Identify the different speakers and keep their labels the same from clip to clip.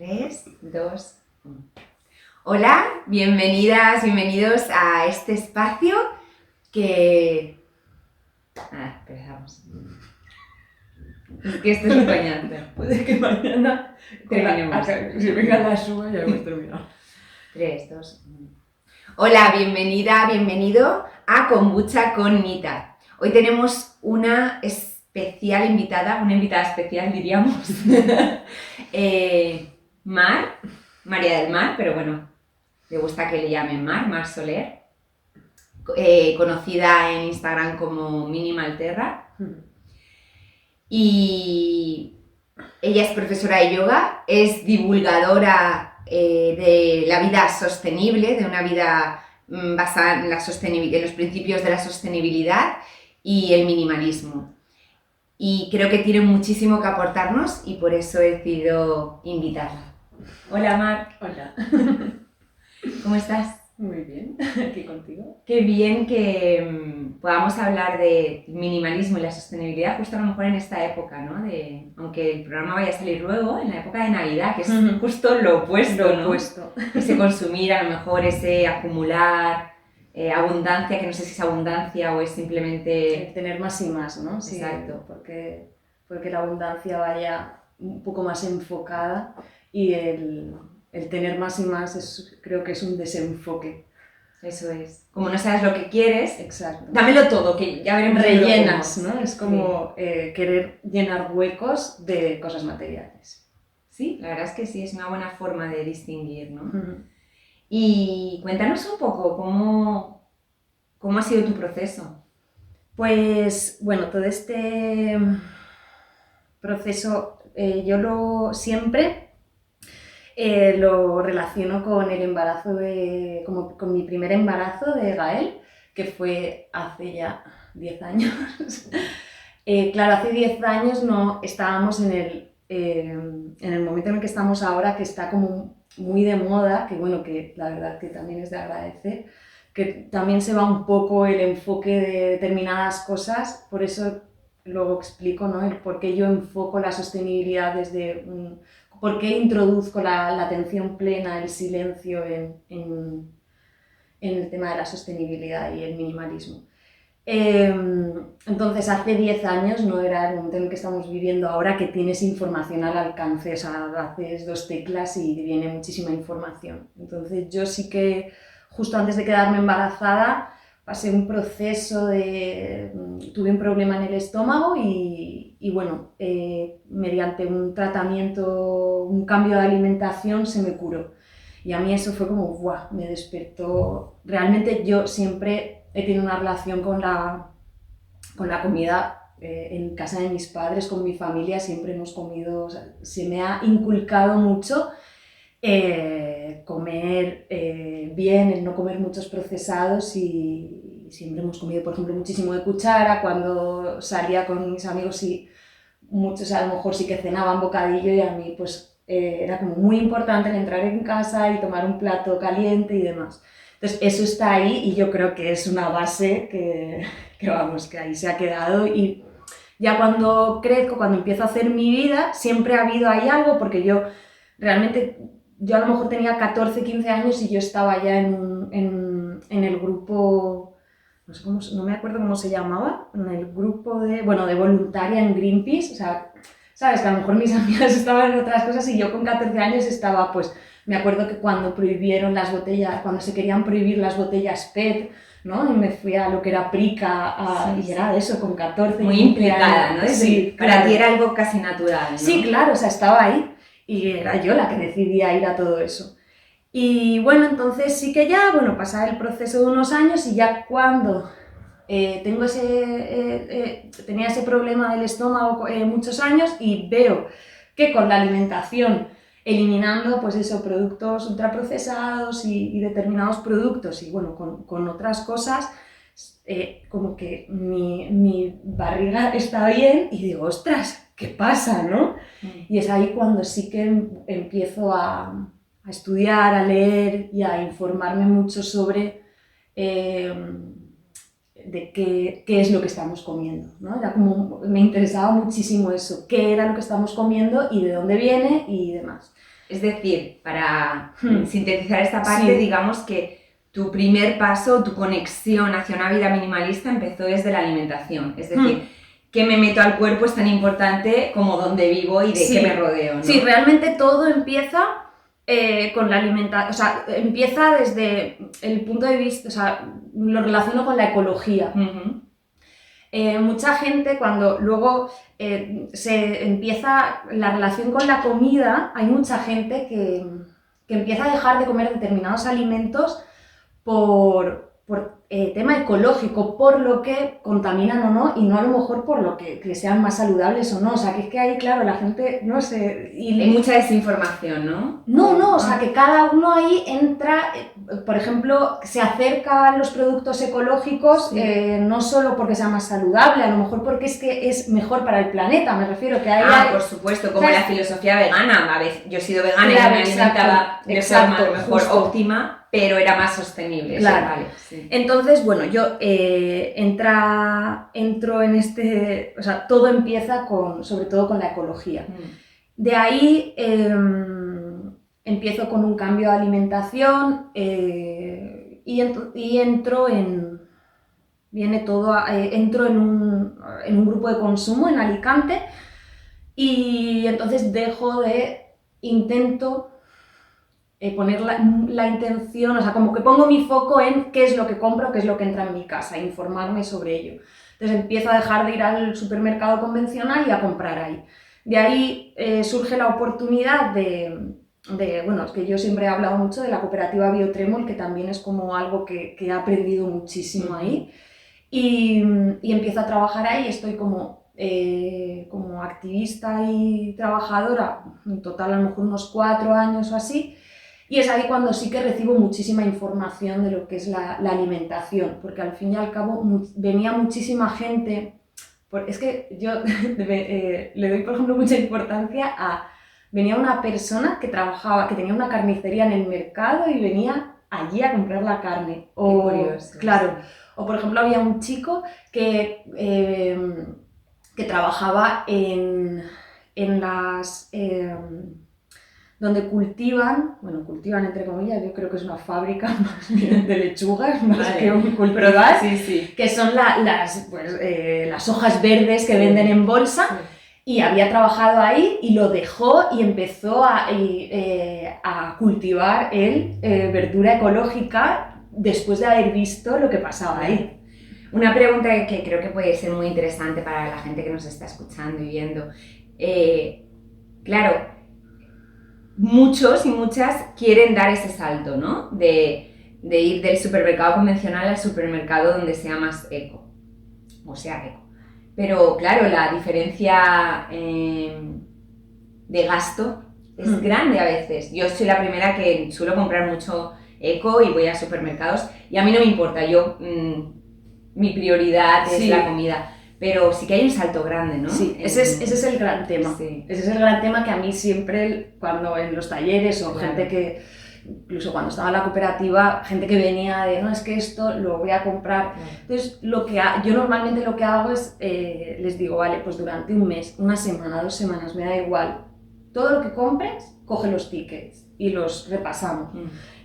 Speaker 1: 3, 2, 1. Hola, bienvenidas, bienvenidos a este espacio que... empezamos. Es que esto es un coñante.
Speaker 2: Puede que mañana
Speaker 1: terminemos.
Speaker 2: Si venga la suba ya hemos terminado.
Speaker 1: 3, 2, 1. Hola, bienvenida, bienvenido a Kombucha con Nita. Hoy tenemos una especial invitada, una invitada especial diríamos, María del Mar, pero bueno, le gusta que le llamen Mar Soler, conocida en Instagram como Minimalterra. Y ella es profesora de yoga, es divulgadora de la vida sostenible, de una vida basada en en los principios de la sostenibilidad y el minimalismo. Y creo que tiene muchísimo que aportarnos y por eso he decidido invitarla. Hola Mar.
Speaker 2: Hola.
Speaker 1: ¿Cómo estás?
Speaker 2: Muy bien, aquí contigo.
Speaker 1: Qué bien que podamos hablar de minimalismo y la sostenibilidad justo a lo mejor en esta época, ¿no? Aunque el programa vaya a salir luego, en la época de Navidad, que es justo lo opuesto, ¿no? Ese consumir, a lo mejor ese acumular, abundancia, que no sé si es abundancia o es simplemente...
Speaker 2: El tener más y más, ¿no? Sí,
Speaker 1: exacto.
Speaker 2: Porque la abundancia vaya un poco más enfocada y el tener más y más creo que es un desenfoque.
Speaker 1: Eso es. Como no sabes lo que quieres,
Speaker 2: exacto,
Speaker 1: dámelo todo, que ya veremos.
Speaker 2: Rellenas, ¿no? Es como querer llenar huecos de cosas materiales.
Speaker 1: Sí, la verdad es que sí, es una buena forma de distinguir, ¿no? Y cuéntanos un poco cómo ha sido tu proceso.
Speaker 2: Pues, bueno, todo este proceso yo siempre lo relaciono con el embarazo con mi primer embarazo de Gael, que fue hace ya 10 años. Claro, hace 10 años no estábamos en el momento en el que estamos ahora, que está como muy de moda, que bueno, que la verdad que también es de agradecer, que también se va un poco el enfoque de determinadas cosas, por eso luego explico, ¿no? El por qué yo enfoco la sostenibilidad por qué introduzco la atención plena, el silencio en el tema de la sostenibilidad y el minimalismo. Entonces, hace 10 años no era el momento en el que estamos viviendo ahora, que tienes información al alcance, o sea, haces 2 teclas y viene muchísima información. Entonces, yo sí que justo antes de quedarme embarazada pasé un proceso tuve un problema en el estómago y bueno, mediante un tratamiento, un cambio de alimentación se me curó. Y a mí eso fue como, ¡buah!, me despertó. Realmente yo siempre he tenido una relación con la comida en casa de mis padres, con mi familia, siempre hemos comido, o sea, se me ha inculcado mucho comer bien, el no comer muchos procesados y siempre hemos comido, por ejemplo, muchísimo de cuchara. Cuando salía con mis amigos y muchos a lo mejor sí que cenaban bocadillo y a mí pues era como muy importante el entrar en casa y tomar un plato caliente y demás. Entonces eso está ahí y yo creo que es una base que vamos, que ahí se ha quedado. Y ya cuando crezco, cuando empiezo a hacer mi vida, siempre ha habido ahí algo, porque yo a lo mejor tenía 14, 15 años y yo estaba ya en el grupo, no me acuerdo cómo se llamaba, en el grupo de voluntaria en Greenpeace, o sea, sabes, que a lo mejor mis amigas estaban en otras cosas y yo con 14 años estaba, pues, me acuerdo que cuando prohibieron las botellas, cuando se querían prohibir las botellas PET, ¿no? Y me fui a lo que era Prica, y era eso, con 14.
Speaker 1: Muy implicada, ¿no?
Speaker 2: Sí,
Speaker 1: para
Speaker 2: claro.
Speaker 1: ti era algo casi natural, ¿no?
Speaker 2: Sí, claro, o sea, estaba ahí y era yo la que decidía ir a todo eso. Y bueno, entonces sí que ya, pasaba el proceso de unos años y ya cuando tenía ese problema del estómago muchos años y veo que con la alimentación, eliminando pues eso, productos ultraprocesados y determinados productos y bueno, con otras cosas, como que mi barriga está bien y digo, ostras, ¿qué pasa, no? Y es ahí cuando sí que empiezo a estudiar, a leer y a informarme mucho sobre de qué es lo que estamos comiendo, ¿no? Era como, me interesaba muchísimo eso, qué era lo que estamos comiendo y de dónde viene y demás.
Speaker 1: Es decir, para sintetizar esta parte,
Speaker 2: Sí.
Speaker 1: digamos que tu primer paso, tu conexión hacia una vida minimalista empezó desde la alimentación. Es decir, qué me meto al cuerpo es tan importante como dónde vivo y de
Speaker 2: Sí.
Speaker 1: qué me rodeo, ¿no?
Speaker 2: Sí, realmente todo empieza con la alimentación, o sea, empieza desde el punto de vista, o sea, lo relaciono con la ecología.
Speaker 1: Ujú.
Speaker 2: Mucha gente cuando luego se empieza la relación con la comida, hay mucha gente que empieza a dejar de comer determinados alimentos por tema ecológico, por lo que contaminan o no, y no a lo mejor por lo que sean más saludables o no. O sea, que es que ahí, claro, la gente, no sé...
Speaker 1: Hay mucha desinformación, ¿no?
Speaker 2: No, o sea, que cada uno ahí entra, por ejemplo, se acerca a los productos ecológicos,
Speaker 1: Sí.
Speaker 2: no solo porque sea más saludable, a lo mejor porque es que es mejor para el planeta, me refiero que hay...
Speaker 1: Por supuesto, como
Speaker 2: ¿sabes?
Speaker 1: la filosofía vegana. A veces, yo he sido vegana
Speaker 2: Claro,
Speaker 1: y me alimentaba de forma a lo mejor
Speaker 2: justo.
Speaker 1: óptima, pero era más sostenible.
Speaker 2: Claro.
Speaker 1: Eso, vale, sí.
Speaker 2: Entonces, bueno, yo entro en este... O sea, todo empieza sobre todo con la ecología. De ahí empiezo con un cambio de alimentación y entro en... Viene todo... entro en un grupo de consumo en Alicante y entonces intento poner la intención, o sea, como que pongo mi foco en qué es lo que compro, qué es lo que entra en mi casa, informarme sobre ello. Entonces empiezo a dejar de ir al supermercado convencional y a comprar ahí. De ahí surge la oportunidad bueno, es que yo siempre he hablado mucho de la cooperativa Biotremol, que también es como algo que he aprendido muchísimo ahí. Y empiezo a trabajar ahí, estoy como activista y trabajadora, en total a lo mejor unos 4 años o así, y es ahí cuando sí que recibo muchísima información de lo que es la alimentación, porque al fin y al cabo venía muchísima gente, es que yo le doy por ejemplo mucha importancia venía una persona que tenía una carnicería en el mercado y venía allí a comprar la carne.
Speaker 1: Qué curioso.
Speaker 2: Claro. O por ejemplo había un chico que trabajaba en las... donde cultivan entre comillas, yo creo que es una fábrica más bien de lechugas, más que un cultivar,
Speaker 1: sí.
Speaker 2: que son las hojas verdes que venden en bolsa. Sí. Y había trabajado ahí y lo dejó y empezó a cultivar él verdura ecológica después de haber visto lo que pasaba ahí.
Speaker 1: Una pregunta que creo que puede ser muy interesante para la gente que nos está escuchando y viendo. Claro, muchos y muchas quieren dar ese salto, ¿no? De ir del supermercado convencional al supermercado donde sea más eco, o sea eco. Pero claro, la diferencia de gasto es grande a veces. Yo soy la primera que suelo comprar mucho eco y voy a supermercados y a mí no me importa, mi prioridad es la comida. Pero sí que hay un salto grande, ¿no?
Speaker 2: Sí, ese es el gran tema. Sí. Ese es el gran tema que a mí siempre, cuando en los talleres o gente que, incluso cuando estaba en la cooperativa, gente que venía de, no, es que esto lo voy a comprar. Entonces, yo normalmente lo que hago es, les digo, vale, pues durante un mes, una semana, 2 semanas, me da igual. Todo lo que compres, coge los tickets y los repasamos.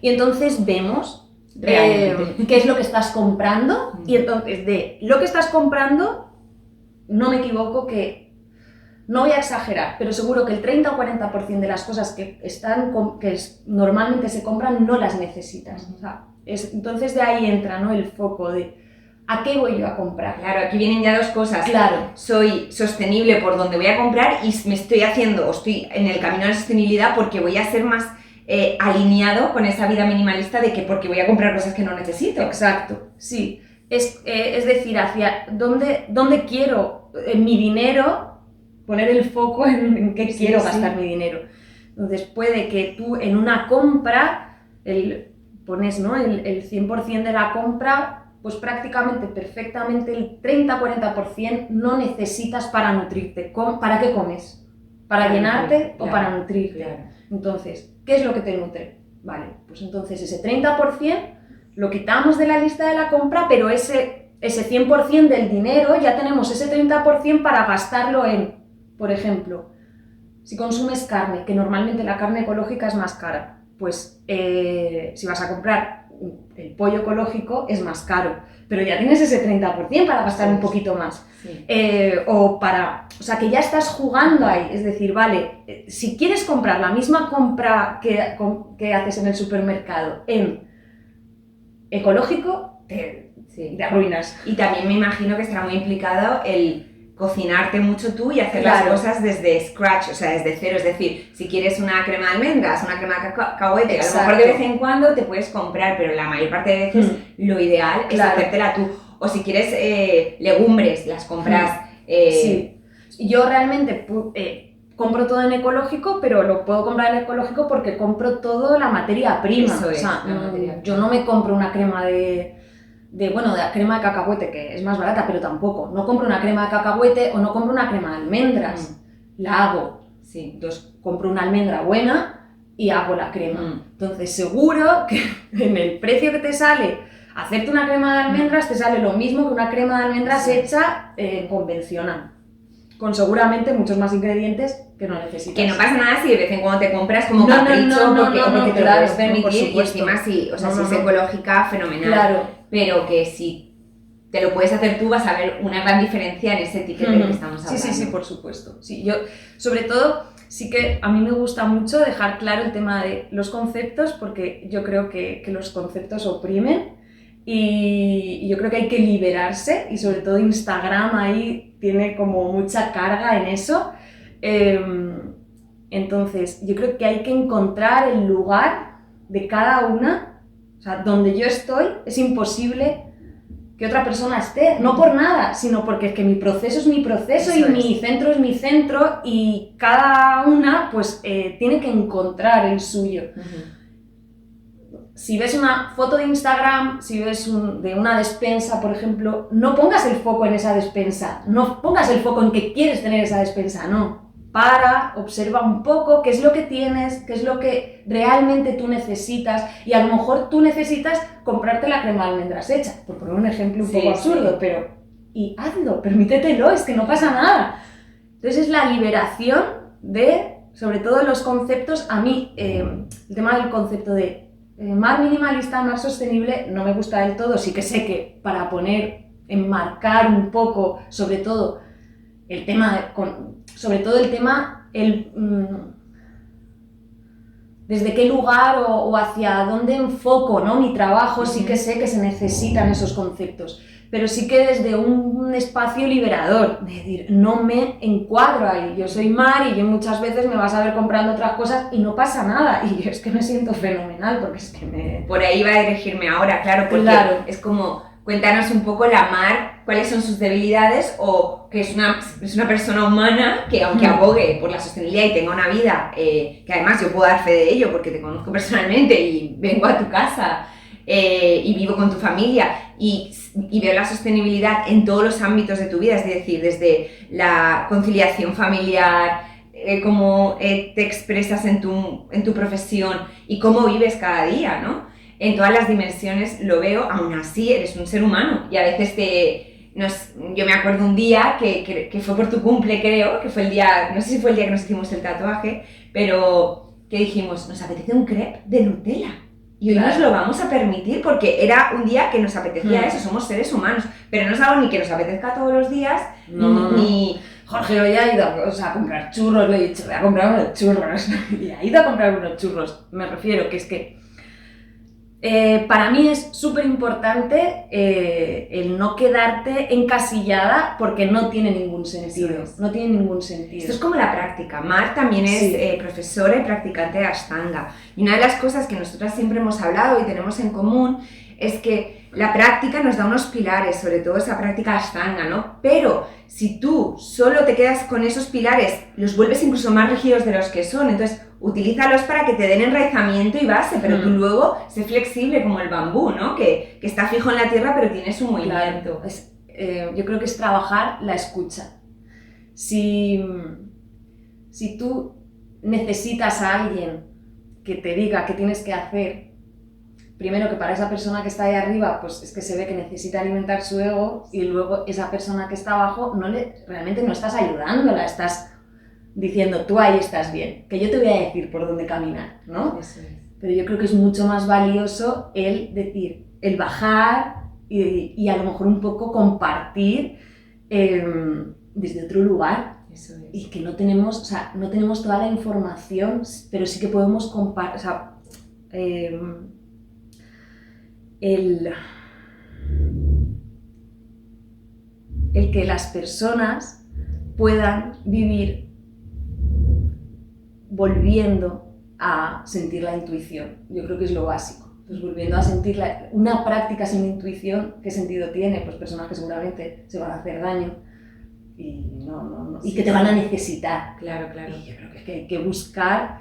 Speaker 2: Y entonces vemos qué es lo que estás comprando y entonces de lo que estás comprando, no me equivoco que, no voy a exagerar, pero seguro que el 30 o 40% de las cosas que normalmente se compran no las necesitas. O sea, entonces de ahí entra, ¿no?, el foco de ¿a qué voy yo a comprar?
Speaker 1: Claro, aquí vienen ya 2 cosas.
Speaker 2: Claro.
Speaker 1: Soy sostenible por donde voy a comprar y estoy en el camino de la sostenibilidad porque voy a ser más alineado con esa vida minimalista de que porque voy a comprar cosas que no necesito.
Speaker 2: Exacto, sí. Es decir, hacia dónde quiero mi dinero, poner el foco en qué quiero gastar mi dinero. Entonces puede que tú en una compra pones, ¿no?, el 100% de la compra, pues prácticamente perfectamente el 30-40% no necesitas para nutrirte. ¿Para qué comes? ¿Para llenarte o para nutrirte? Claro. Entonces, ¿qué es lo que te nutre? Vale, pues entonces ese 30% lo quitamos de la lista de la compra, pero ese 100% del dinero ya tenemos ese 30% para gastarlo en, por ejemplo, si consumes carne, que normalmente la carne ecológica es más cara, pues si vas a comprar el pollo ecológico es más caro, pero ya tienes ese 30% para gastar un poquito más.
Speaker 1: Sí.
Speaker 2: O sea, que ya estás jugando ahí, es decir, vale, si quieres comprar la misma compra que haces en el supermercado en ecológico, te arruinas.
Speaker 1: Y también me imagino que estará muy implicado el cocinarte mucho tú y hacer
Speaker 2: Claro.
Speaker 1: las cosas desde scratch, o sea, desde cero. Es decir, si quieres una crema de almendras, una crema de cacahuete, a lo
Speaker 2: Exacto.
Speaker 1: mejor de vez en cuando te puedes comprar, pero la mayor parte de veces lo ideal es
Speaker 2: Claro.
Speaker 1: hacértela tú. O si quieres legumbres, las compras.
Speaker 2: Sí. Yo realmente compro todo en ecológico, pero lo puedo comprar en ecológico porque compro todo la materia prima.
Speaker 1: Eso es,
Speaker 2: o sea,
Speaker 1: la materia prima.
Speaker 2: yo no me compro una crema de la crema de cacahuete, que es más barata, pero tampoco. No compro una crema de cacahuete o no compro una crema de almendras. La hago.
Speaker 1: Sí.
Speaker 2: Entonces, compro una almendra buena y hago la crema. Entonces, seguro que en el precio que te sale hacerte una crema de almendras te sale lo mismo que una crema de almendras hecha convencional. Con seguramente muchos más ingredientes que no necesitas.
Speaker 1: Que no pasa nada si de vez en cuando te compras como capricho porque te lo puedes permitir y encima si es ecológica, fenomenal.
Speaker 2: Claro.
Speaker 1: Pero que si te lo puedes hacer tú vas a ver una gran diferencia en ese ticket del que estamos hablando.
Speaker 2: Sí, por supuesto. Sí, yo, sobre todo, sí que a mí me gusta mucho dejar claro el tema de los conceptos porque yo creo que los conceptos oprimen y yo creo que hay que liberarse y sobre todo Instagram ahí tiene como mucha carga en eso. Entonces, yo creo que hay que encontrar el lugar de cada una. O sea, donde yo estoy es imposible que otra persona esté, no por nada, sino porque es que mi proceso es mi proceso y mi centro es mi centro y cada una pues tiene que encontrar el suyo. Si ves una foto de Instagram, si ves de una despensa, por ejemplo, no pongas el foco en esa despensa, no pongas el foco en que quieres tener esa despensa, no. Observa un poco qué es lo que tienes, qué es lo que realmente tú necesitas y a lo mejor tú necesitas comprarte la crema de almendras hecha, por poner un ejemplo un poco absurdo, pero y hazlo, permítetelo, es que no pasa nada. Entonces es la liberación de, sobre todo los conceptos, a mí el tema del concepto de mar minimalista, mar sostenible no me gusta del todo, sí que sé que para enmarcar un poco, sobre todo el tema desde qué lugar o hacia dónde enfoco, ¿no? Mi trabajo, sí que sé que se necesitan esos conceptos, pero sí que desde un espacio liberador, es decir, no me encuadro ahí, yo soy Mar y yo muchas veces me vas a ver comprando otras cosas y no pasa nada, y yo es que me siento fenomenal, porque es que Por
Speaker 1: ahí va a dirigirme ahora, claro, porque es como... Cuéntanos un poco la Mar, cuáles son sus debilidades o que es una persona humana que aunque abogue por la sostenibilidad y tenga una vida, que además yo puedo dar fe de ello porque te conozco personalmente y vengo a tu casa y vivo con tu familia y veo la sostenibilidad en todos los ámbitos de tu vida, es decir, desde la conciliación familiar, cómo te expresas en tu profesión y cómo vives cada día, ¿no? En todas las dimensiones lo veo, aún así eres un ser humano y a veces yo me acuerdo un día que fue por tu cumple, creo, que fue el día, no sé si fue el día que nos hicimos el tatuaje, pero que dijimos, nos apetece un crepe de Nutella y hoy nos lo vamos a permitir porque era un día que nos apetecía eso, somos seres humanos, pero no es algo ni que nos apetezca todos los días, ni...
Speaker 2: Jorge hoy ha ido a comprar churros, le he dicho, voy a comprar unos churros y ha ido a comprar unos churros, me refiero que es que para mí es súper importante el no quedarte encasillada porque no tiene ningún sentido. No tiene ningún sentido.
Speaker 1: Esto es como la práctica. Mar también es profesora y practicante de Ashtanga. Y una de las cosas que nosotras siempre hemos hablado y tenemos en común es que la práctica nos da unos pilares, sobre todo esa práctica Ashtanga, ¿no? Pero si tú solo te quedas con esos pilares, los vuelves incluso más rígidos de los que son. Entonces, utilízalos para que te den enraizamiento y base, pero tú luego sé flexible como el bambú, ¿no? Que está fijo en la tierra pero tiene su movimiento.
Speaker 2: Claro. Yo creo que es trabajar la escucha. Si tú necesitas a alguien que te diga qué tienes que hacer, primero que para esa persona que está ahí arriba, pues es que se ve que necesita alimentar su ego y luego esa persona que está abajo realmente no estás ayudándola, estás diciendo tú ahí estás bien, que yo te voy a decir por dónde caminar, ¿no?
Speaker 1: Eso es.
Speaker 2: Pero yo creo que es mucho más valioso el decir, el bajar y a lo mejor un poco compartir desde otro lugar.
Speaker 1: Eso es.
Speaker 2: Y que no tenemos, o sea, no tenemos toda la información, pero sí que podemos compartir, o sea, el que las personas puedan vivir volviendo a sentir la intuición. Yo creo que es lo básico. Pues volviendo a sentir una práctica sin intuición, ¿qué sentido tiene? Pues personas que seguramente se van a hacer daño y, y que te van a necesitar.
Speaker 1: Claro, claro.
Speaker 2: Y yo creo que hay que buscar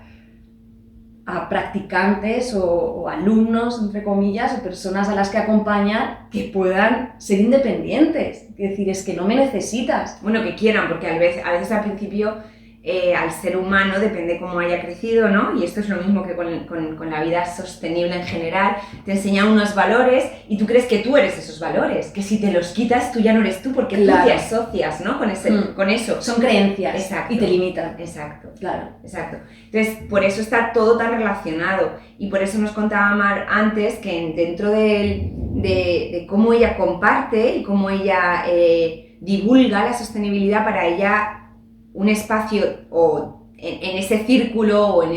Speaker 2: a practicantes o alumnos, entre comillas, o personas a las que acompañar que puedan ser independientes. Es decir, es que no me necesitas.
Speaker 1: Bueno, que quieran, porque a veces al principio al ser humano depende cómo haya crecido, ¿no? Y esto es lo mismo que con la vida sostenible en general. Te enseñan unos valores y tú crees que tú eres esos valores, que si te los quitas tú ya no eres tú, porque
Speaker 2: claro.
Speaker 1: tú te asocias, ¿no? Con eso.
Speaker 2: Son creencias.
Speaker 1: Exacto.
Speaker 2: Y te limitan.
Speaker 1: Exacto.
Speaker 2: Claro.
Speaker 1: Exacto. Entonces, por eso está todo tan relacionado y por eso nos contaba Mar antes que dentro de cómo ella comparte y cómo ella divulga la sostenibilidad, para ella un espacio o en ese círculo o en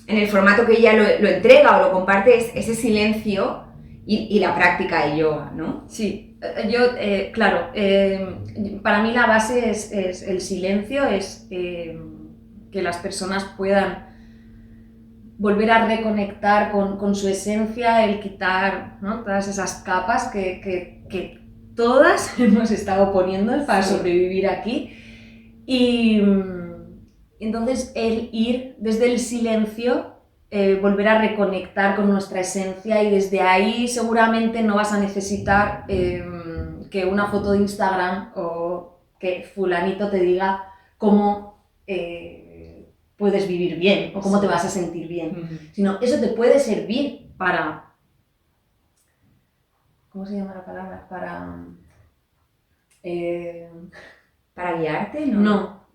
Speaker 1: el formato que ella lo entrega o lo comparte es ese silencio y la práctica de yoga, ¿no?
Speaker 2: Sí, yo, claro, para mí la base es el silencio, es que las personas puedan volver a reconectar con su esencia, el quitar, ¿no?, todas esas capas que todas hemos estado poniendo para sobrevivir aquí. Y entonces el ir desde el silencio, volver a reconectar con nuestra esencia, y desde ahí seguramente no vas a necesitar que una foto de Instagram o que fulanito te diga cómo puedes vivir bien o cómo te vas a sentir bien, sino eso te puede servir para... ¿Cómo se llama la palabra?
Speaker 1: ¿Para guiarte? No.
Speaker 2: No,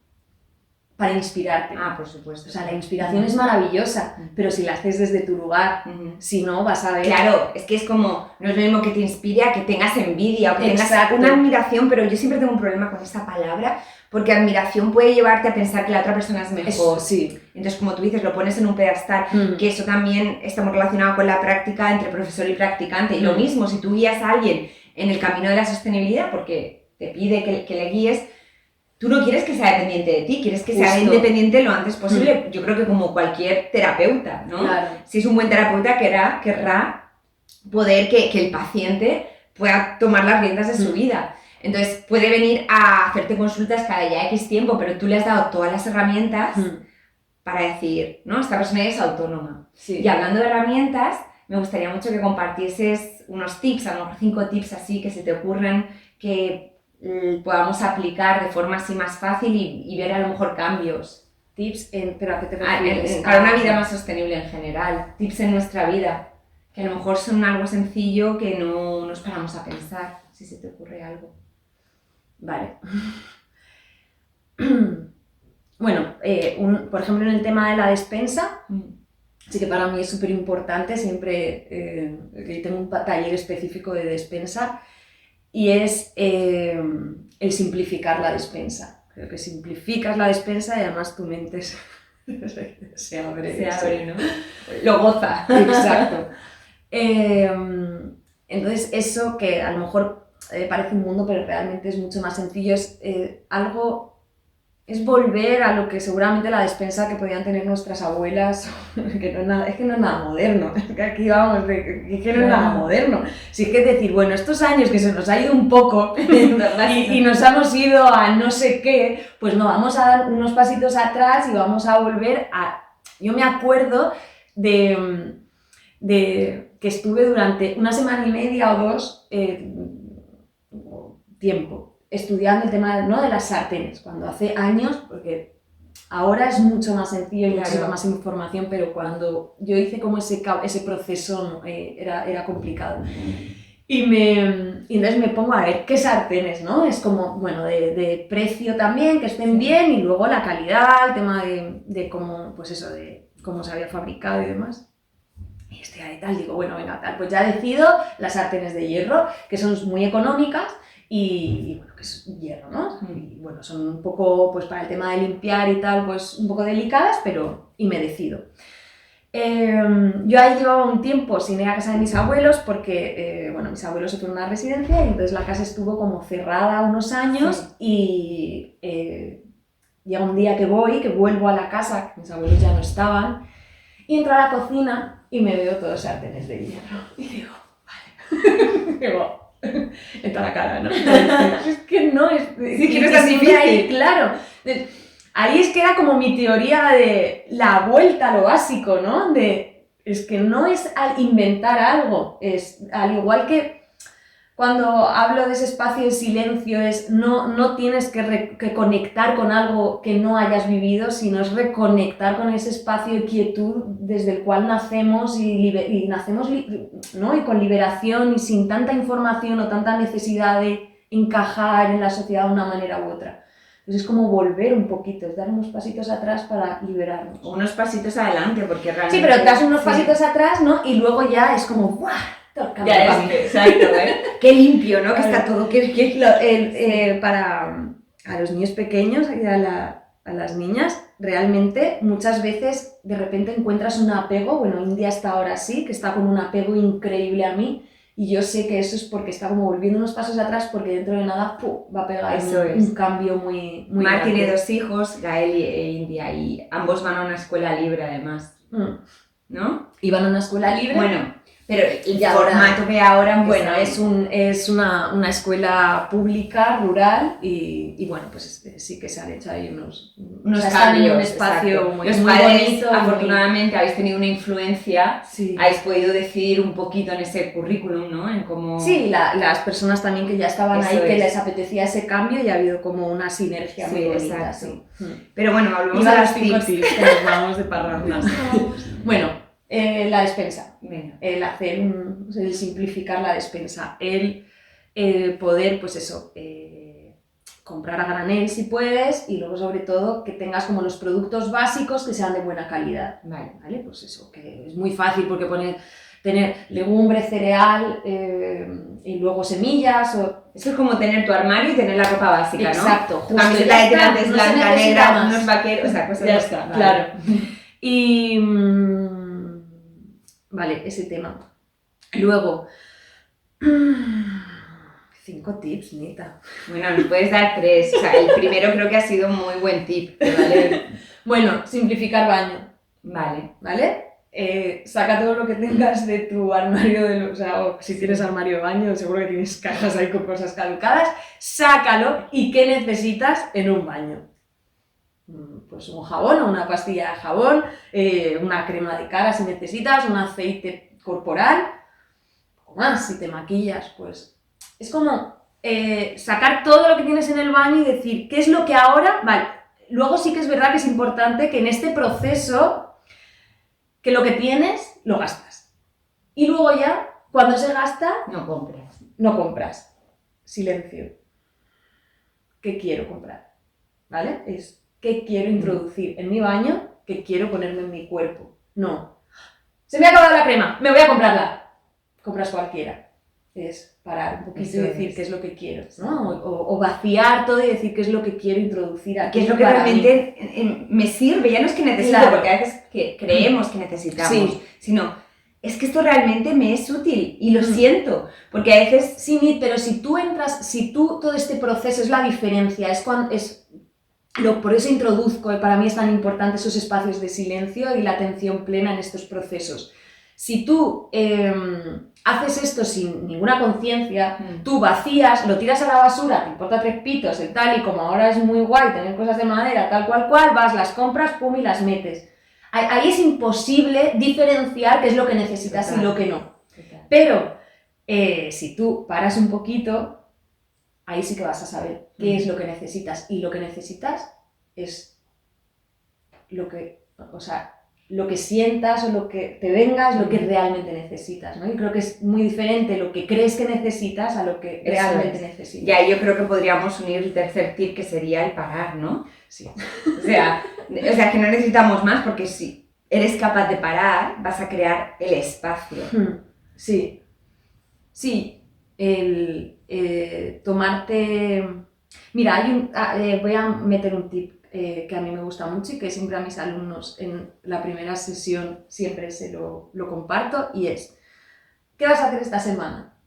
Speaker 2: para inspirarte.
Speaker 1: Ah, por supuesto.
Speaker 2: O sea, la inspiración es maravillosa, pero si la haces desde tu lugar, si no, vas a ver...
Speaker 1: Claro, es que es como, no es lo mismo que te inspire a que tengas envidia o que tengas una admiración, pero yo siempre tengo un problema con esa palabra, porque admiración puede llevarte a pensar que la otra persona es mejor.
Speaker 2: Sí.
Speaker 1: Entonces, como tú dices, lo pones en un pedestal, que eso también está muy relacionado con la práctica entre profesor y practicante. Y lo mismo, si tú guías a alguien en el camino de la sostenibilidad, porque te pide que le guíes, tú no quieres que sea dependiente de ti, quieres que sea independiente lo antes posible. Yo creo que como cualquier terapeuta, ¿no?
Speaker 2: Claro.
Speaker 1: Si es un buen terapeuta, querrá poder que el paciente pueda tomar las riendas de su vida. Entonces puede venir a hacerte consultas cada ya X tiempo, pero tú le has dado todas las herramientas para decir, ¿no? Esta persona es autónoma.
Speaker 2: Sí.
Speaker 1: Y hablando de herramientas, me gustaría mucho que compartieses unos tips, a lo mejor 5 tips así que se te ocurren que podamos aplicar de forma así más fácil y ver a lo mejor cambios.
Speaker 2: Tips ¿pero a qué te refieres?
Speaker 1: Para una vida más sostenible en general, tips en nuestra vida, que a lo mejor son algo sencillo que no nos paramos a pensar, si se te ocurre algo.
Speaker 2: Vale. Bueno, por ejemplo, en el tema de la despensa, sí que para mí es súper importante, siempre tengo un taller específico de despensa, y es el simplificar la despensa. Creo que simplificas la despensa y además tu mente se abre,
Speaker 1: ¿no? Lo goza.
Speaker 2: Exacto. Entonces, eso que a lo mejor parece un mundo, pero realmente es mucho más sencillo, es volver a lo que seguramente la despensa que podían tener nuestras abuelas, que no es nada moderno, es que aquí vamos, que no es nada moderno. Si es que decir, bueno, estos años que se nos ha ido un poco y nos hemos ido a no sé qué, pues no, vamos a dar unos pasitos atrás y vamos a volver a... Yo me acuerdo de que estuve durante una semana y media o 2 tiempo estudiando el tema, ¿no?, de las sartenes, cuando hace años, porque ahora es mucho más sencillo y mucha más información, pero cuando yo hice como ese proceso era complicado. Y entonces me pongo a ver qué sartenes, ¿no? Es como, bueno, de precio también, que estén bien, y luego la calidad, el tema de cómo, pues eso, de cómo se había fabricado y demás. Y estoy ahí tal, digo, bueno, venga, tal, pues ya decido las sartenes de hierro, que son muy económicas y bueno, que es hierro, ¿no? Y bueno, son un poco, pues para el tema de limpiar y tal, pues un poco delicadas, pero, y me decido. Yo ahí llevaba un tiempo sin ir a casa de mis abuelos porque, bueno, mis abuelos se fueron a una residencia y entonces la casa estuvo como cerrada unos años y llega un día que vuelvo a la casa, que mis abuelos ya no estaban, y entro a la cocina y me veo todos sartenes de hierro. Y digo, vale. Digo, en toda la cara, ¿no? Es que no es...
Speaker 1: Sí, que no es tan difícil.
Speaker 2: Ahí, claro. Ahí es que era como mi teoría de la vuelta a lo básico, ¿no? Es que no es al inventar algo, es al igual que cuando hablo de ese espacio de silencio, es no tienes que conectar con algo que no hayas vivido, sino es reconectar con ese espacio de quietud desde el cual nacemos y nacemos, ¿no? Y con liberación y sin tanta información o tanta necesidad de encajar en la sociedad de una manera u otra. Entonces es como volver un poquito, es dar unos pasitos atrás para liberarnos.
Speaker 1: O unos pasitos adelante, porque realmente...
Speaker 2: Sí, pero das unos pasitos atrás, ¿no? Y luego ya es como ¡buah!
Speaker 1: Ya es, exacto, ¿eh? Qué limpio, ¿no? Que está todo,
Speaker 2: para a los niños pequeños y a las niñas, realmente muchas veces de repente encuentras un apego, bueno, India está ahora sí, que está con un apego increíble a mí, y yo sé que eso es porque está como volviendo unos pasos atrás, porque dentro de nada va a pegar un cambio muy
Speaker 1: Mar tiene 2 hijos, Gael e India, y ambos van a una escuela libre además, ¿no?
Speaker 2: ¿Y van a una escuela libre?
Speaker 1: Bueno, pero el formato que ahora...
Speaker 2: Bueno, es una escuela pública, rural, y bueno, pues sí que se han hecho ahí unos
Speaker 1: cambios,
Speaker 2: en un espacio muy
Speaker 1: bonito. Afortunadamente habéis tenido una influencia,
Speaker 2: sí.
Speaker 1: Habéis podido decir un poquito en ese currículum, ¿no? En cómo...
Speaker 2: Sí, las personas también que ya estaban ahí, que les apetecía ese cambio, y ha habido como una sinergia muy bonita.
Speaker 1: Sí. Pero bueno, volvemos a los 5 tips.
Speaker 2: Que nos vamos de parrandas. Bueno, la despensa, el simplificar la despensa, el poder, pues eso, comprar a granel si puedes, y luego sobre todo que tengas como los productos básicos que sean de buena calidad. Vale, pues eso, que es muy fácil porque tener legumbre, cereal y luego semillas.
Speaker 1: Eso es como tener tu armario y tener la ropa básica, ¿no?
Speaker 2: Exacto.
Speaker 1: Tu camiseta de tirantes blanca, negra, unos vaqueros, o sea, cosas
Speaker 2: ya está, claro. Y... vale, ese tema. Luego, 5 tips, Nita.
Speaker 1: Bueno, nos puedes dar 3. O sea, el primero creo que ha sido un muy buen tip, ¿vale?
Speaker 2: Bueno, simplificar baño. ¿Vale? Saca todo lo que tengas de tu armario, o si tienes armario de baño, seguro que tienes cajas ahí con cosas caducadas. Sácalo. ¿Y qué necesitas en un baño? Pues un jabón o una pastilla de jabón, una crema de cara si necesitas, un aceite corporal, o más si te maquillas, pues es como sacar todo lo que tienes en el baño y decir qué es lo que ahora, vale, luego sí que es verdad que es importante que en este proceso que lo que tienes lo gastas y luego ya cuando se gasta no compras, silencio, ¿qué quiero comprar? ¿Vale? ¿Qué quiero introducir en mi baño? ¿Qué quiero ponerme en mi cuerpo? No. Se me ha acabado la crema, me voy a comprarla. Compras cualquiera. Es parar un poquito y decir qué es lo que quiero, ¿no? O vaciar todo y decir qué es lo que quiero introducir aquí.
Speaker 1: ¿Qué es lo que realmente me sirve? Ya no es que necesito, claro. Porque a veces creemos que necesitamos, sino es que esto realmente me es útil y lo siento. Porque a veces...
Speaker 2: Sí, pero si tú todo este proceso es la diferencia, por eso introduzco, para mí es tan importante esos espacios de silencio y la atención plena en estos procesos. Si tú haces esto sin ninguna conciencia, tú vacías, lo tiras a la basura, te importa 3 pitos, el tal, y como ahora es muy guay tener cosas de madera, tal cual, vas, las compras, pum, y las metes. Ahí es imposible diferenciar qué es lo que necesitas y lo que no. Pero si tú paras un poquito, ahí sí que vas a saber qué es lo que necesitas. Y lo que necesitas es lo que, lo que sientas o lo que te venga es lo que realmente necesitas, ¿no? Y creo que es muy diferente lo que crees que necesitas a lo que realmente necesitas.
Speaker 1: Ya, yo creo que podríamos unir el tercer tip, que sería el parar, ¿no?
Speaker 2: Sí.
Speaker 1: O sea, que no necesitamos más, porque si eres capaz de parar, vas a crear el espacio.
Speaker 2: Sí. Sí, tomarte... Mira, voy a meter un tip que a mí me gusta mucho y que siempre a mis alumnos en la primera sesión siempre se lo comparto, y es: ¿qué vas a hacer esta semana?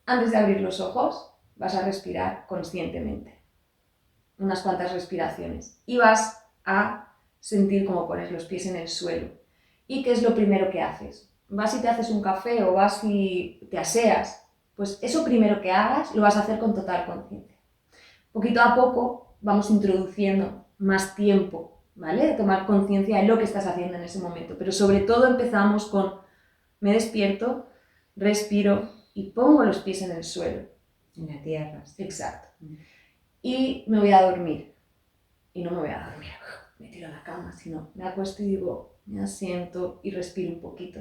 Speaker 2: Antes de abrir los ojos vas a respirar conscientemente, unas cuantas respiraciones, y vas a sentir cómo pones los pies en el suelo. ¿Y qué es lo primero que haces? Vas y te haces un café o vas y te aseas. Pues eso primero que hagas lo vas a hacer con total conciencia. Poquito a poco vamos introduciendo más tiempo, ¿vale? De tomar conciencia de lo que estás haciendo en ese momento. Pero sobre todo empezamos con: me despierto, respiro y pongo los pies en el suelo.
Speaker 1: En la tierra.
Speaker 2: Exacto. Y me voy a dormir. Y no me voy a dormir, me tiro a la cama, sino me acuesto y digo, me asiento y respiro un poquito.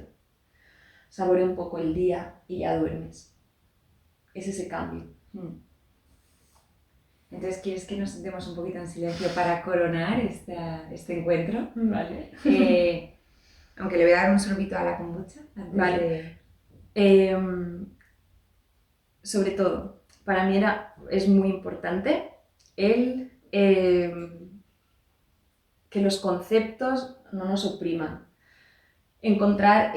Speaker 2: Saboreo un poco el día y ya duermes. Es ese cambio.
Speaker 1: Entonces, ¿quieres que nos sentemos un poquito en silencio para coronar este encuentro?
Speaker 2: Vale.
Speaker 1: Aunque le voy a dar un sorbito a la kombucha.
Speaker 2: Vale. Sobre todo, para mí es muy importante que los conceptos no nos opriman. Encontrar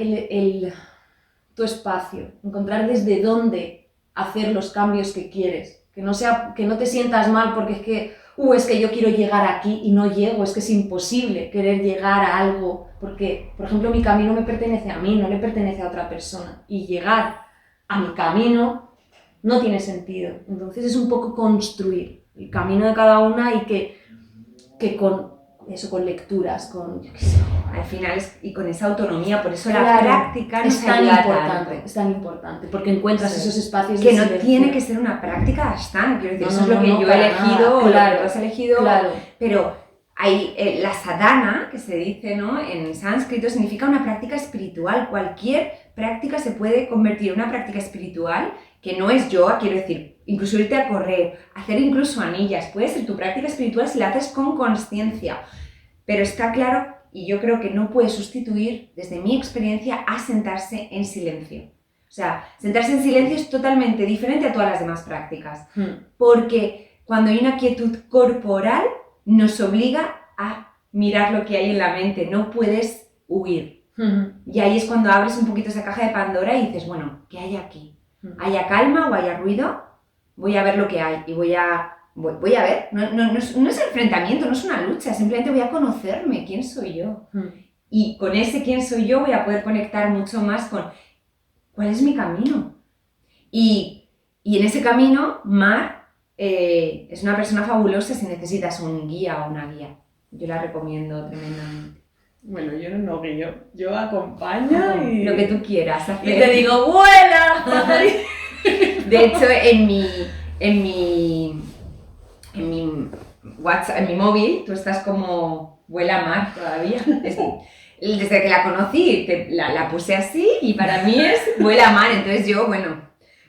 Speaker 2: tu espacio, encontrar desde dónde hacer los cambios que quieres. Que no te sientas mal porque es que yo quiero llegar aquí y no llego, es que es imposible querer llegar a algo, porque, por ejemplo, mi camino me pertenece a mí, no le pertenece a otra persona, y llegar a mi camino no tiene sentido. Entonces es un poco construir el camino de cada una, y que con lecturas, con, yo qué sé,
Speaker 1: al final y con esa autonomía, por eso
Speaker 2: claro,
Speaker 1: la práctica
Speaker 2: es tan importante, porque encuentras esos espacios
Speaker 1: que
Speaker 2: de
Speaker 1: no
Speaker 2: silencio.
Speaker 1: Tiene que ser una práctica ashtanga, quiero decir, eso es lo que yo he
Speaker 2: para
Speaker 1: elegido,
Speaker 2: nada,
Speaker 1: lo que tú has elegido,
Speaker 2: claro.
Speaker 1: Pero hay la sadhana, que se dice, ¿no?, en sánscrito, significa una práctica espiritual. Cualquier práctica se puede convertir en una práctica espiritual, que no es yoga, quiero decir, incluso irte a correr, hacer incluso anillas, puede ser tu práctica espiritual si la haces con consciencia. Pero está claro, y yo creo que no puede sustituir, desde mi experiencia, a sentarse en silencio. O sea, sentarse en silencio es totalmente diferente a todas las demás prácticas. Porque cuando hay una quietud corporal, nos obliga a mirar lo que hay en la mente. No puedes huir. Y ahí es cuando abres un poquito esa caja de Pandora y dices, bueno, ¿qué hay aquí? ¿Haya calma o haya ruido? Voy a ver lo que hay y voy a ver, no es enfrentamiento, no es una lucha, simplemente voy a conocerme, quién soy yo. Y con ese quién soy yo voy a poder conectar mucho más con cuál es mi camino. Y en ese camino, Mar es una persona fabulosa si necesitas un guía o una guía. Yo la recomiendo tremendamente.
Speaker 2: Bueno, yo no guío, yo acompaño y...
Speaker 1: Lo que tú quieras hacer.
Speaker 2: Y te digo, ¡vuela!
Speaker 1: De hecho, en mi WhatsApp, en mi móvil, tú estás como vuela Mar todavía. Desde que la conocí, la puse así y para mí es vuela Mar. Entonces yo, bueno,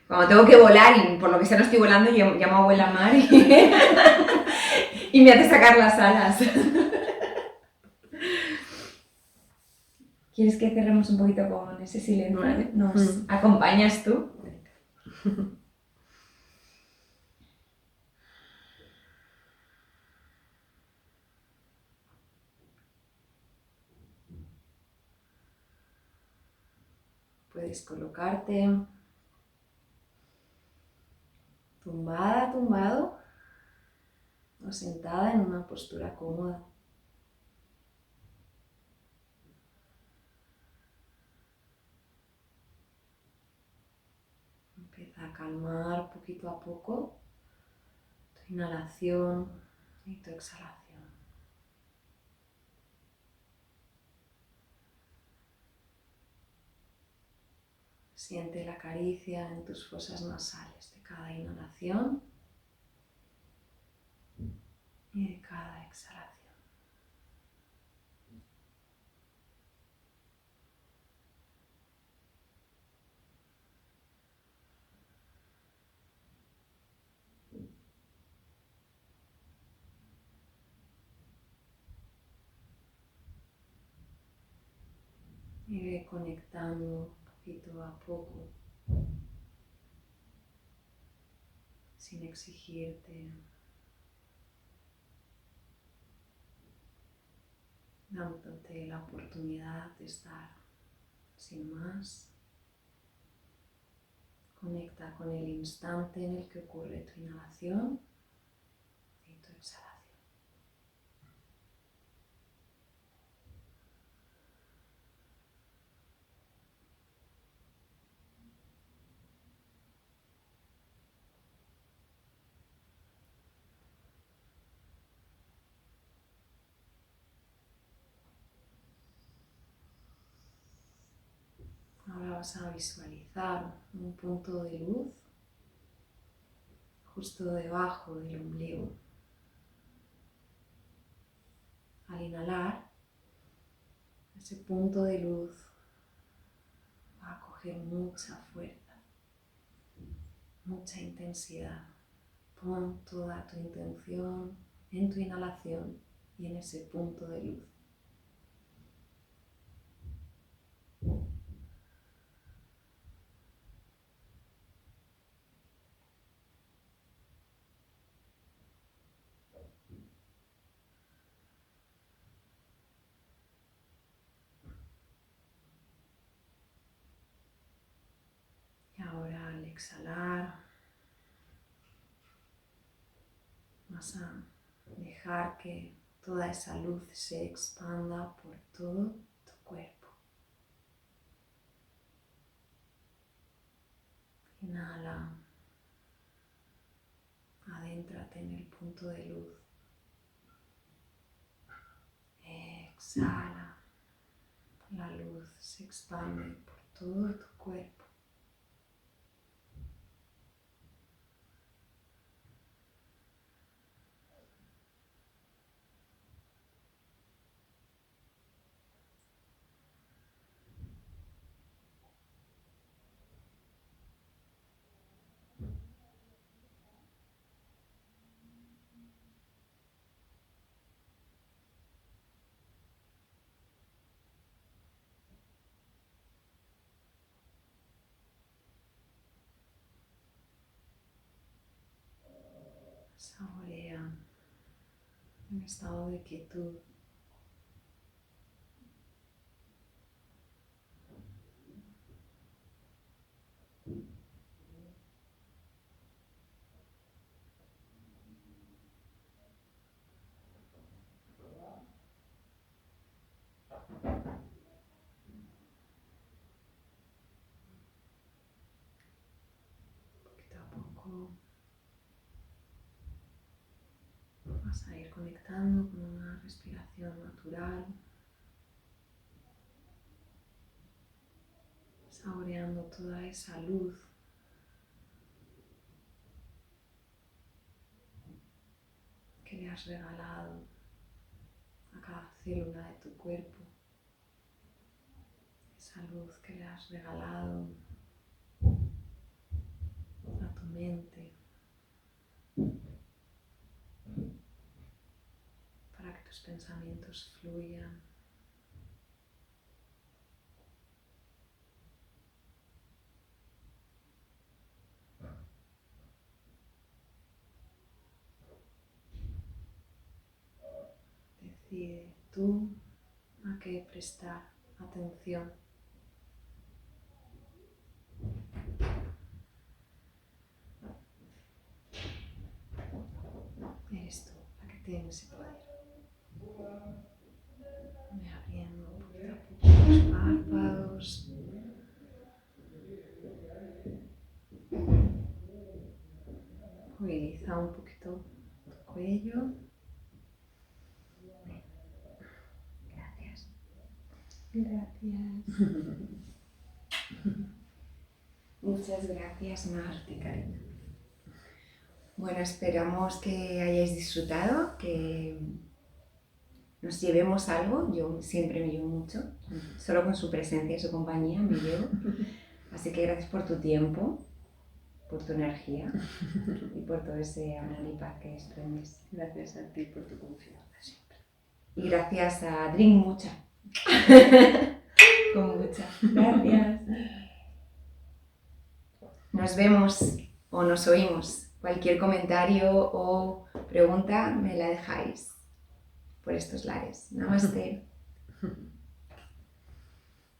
Speaker 1: cuando tengo que volar y por lo que sea no estoy volando, yo llamo a vuela Mar y me hace sacar las alas. ¿Quieres que cerremos un poquito con ese silencio?
Speaker 2: Vale.
Speaker 1: ¿Nos acompañas tú?
Speaker 2: Puedes colocarte tumbada, tumbado o sentada en una postura cómoda. Empieza a calmar poquito a poco tu inhalación y tu exhalación. Siente la caricia en tus fosas nasales de cada inhalación y de cada exhalación. Y ve conectando poquito a poco, sin exigirte, dándote la oportunidad de estar sin más. Conecta con el instante en el que ocurre tu inhalación y tu exhalación. Ahora vas a visualizar un punto de luz justo debajo del ombligo. Al inhalar, ese punto de luz va a coger mucha fuerza, mucha intensidad. Pon toda tu intención en tu inhalación y en ese punto de luz. Y ahora al exhalar vas a dejar que toda esa luz se expanda por todo tu cuerpo. Inhala, adéntrate en el punto de luz. Exhala, la luz se expande por todo tu cuerpo. Saborea un estado de quietud. Poquito a poco vas a ir conectando con una respiración natural, saboreando toda esa luz que le has regalado a cada célula de tu cuerpo, esa luz que le has regalado a tu mente para que tus pensamientos fluyan. Decide tú a qué prestar atención. Eres tú la que tiene ese poder. Voy abriendo poquito a poco los párpados. Moviliza un poquito tu cuello. Gracias. Gracias.
Speaker 1: Muchas gracias, Mar.
Speaker 2: Arte, cariño.
Speaker 1: Bueno, esperamos que hayáis disfrutado, que nos llevemos algo. Yo siempre me llevo mucho, solo con su presencia y su compañía me llevo. Así que gracias por tu tiempo, por tu energía y por todo ese amor y paz que desprendes.
Speaker 2: Gracias a ti por tu confianza siempre.
Speaker 1: Y gracias a Drink Mucha. Con mucha.
Speaker 2: escucha. Gracias.
Speaker 1: Nos vemos o nos oímos. Cualquier comentario o pregunta me la dejáis por estos lares. Namaste.